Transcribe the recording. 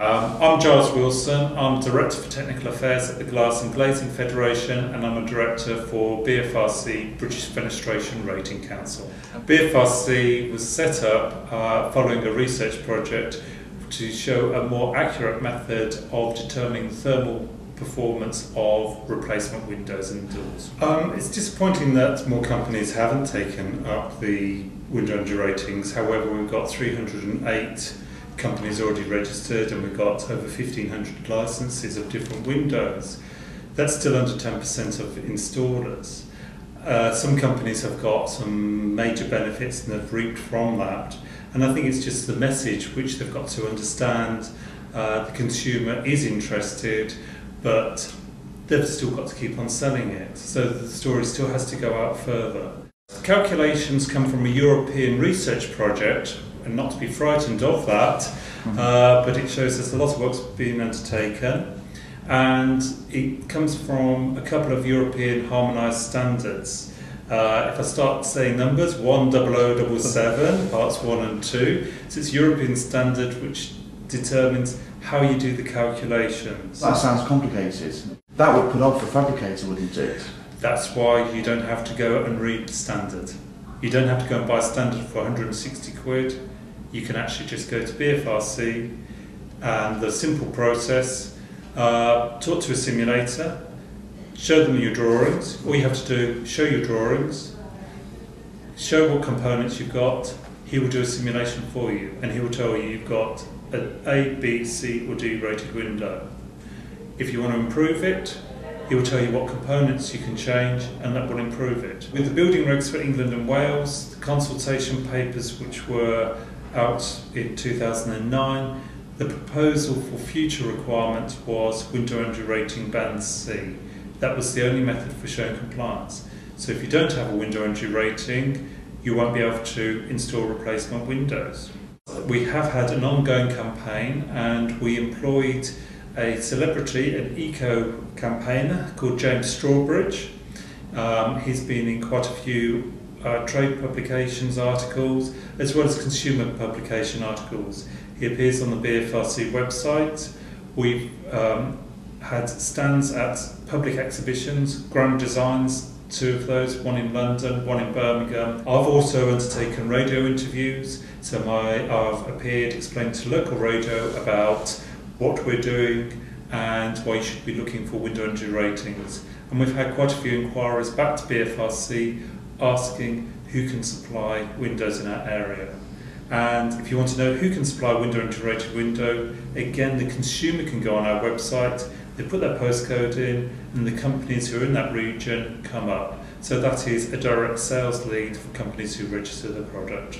I'm Giles Wilson. I'm Director for Technical Affairs at the Glass and Glazing Federation, and I'm a Director for BFRC, British Fenestration Rating Council. BFRC was set up following a research project to show a more accurate method of determining the thermal performance of replacement windows and doors. It's disappointing that more companies haven't taken up the window energy ratings. However, we've got 308 companies already registered, and we've got over 1,500 licenses of different windows. That's still under 10% of installers. Some companies have got some major benefits and have reaped from that, and I think it's just the message which they've got to understand. The consumer is interested, but they've still got to keep on selling it, so the story still has to go out further. The calculations come from a European research project, and not to be frightened of that, but it shows there's a lot of work's being undertaken, and it comes from a couple of European harmonised standards. If I start saying numbers, 10077, parts 1 and 2, so it's European standard which determines how you do the calculations. That sounds complicated. That would put off the fabricator, wouldn't it? That's why you don't have to go and read standard. You don't have to go and buy standard for 160 quid. You can actually just go to BFRC, and the simple process, talk to a simulator, show them your drawings. All you have to do, show your drawings, show what components you've got. He will do a simulation for you, and he will tell you you've got an A, B, C or D rated window. If you want to improve it, he will tell you what components you can change, and that will improve it. With the building regs for England and Wales, the consultation papers which were out in 2009, the proposal for future requirements was window energy rating band C. That was the only method for showing compliance. So if you don't have a window energy rating, you won't be able to install replacement windows. We have had an ongoing campaign, and we employed a celebrity, an eco-campaigner called James Strawbridge. He's been in quite a few trade publications articles, as well as consumer publication articles. He appears on the BFRC website. We've had stands at public exhibitions, Grand Designs, 2 of those, one in London, one in Birmingham. I've also undertaken radio interviews, so I've appeared explaining to local radio about what we're doing and why you should be looking for window energy ratings. And we've had quite a few inquiries back to BFRC asking who can supply windows in our area. And if you want to know who can supply a window energy rated window, again, the consumer can go on our website, they put their postcode in, and the companies who are in that region come up. So that is a direct sales lead for companies who register the product.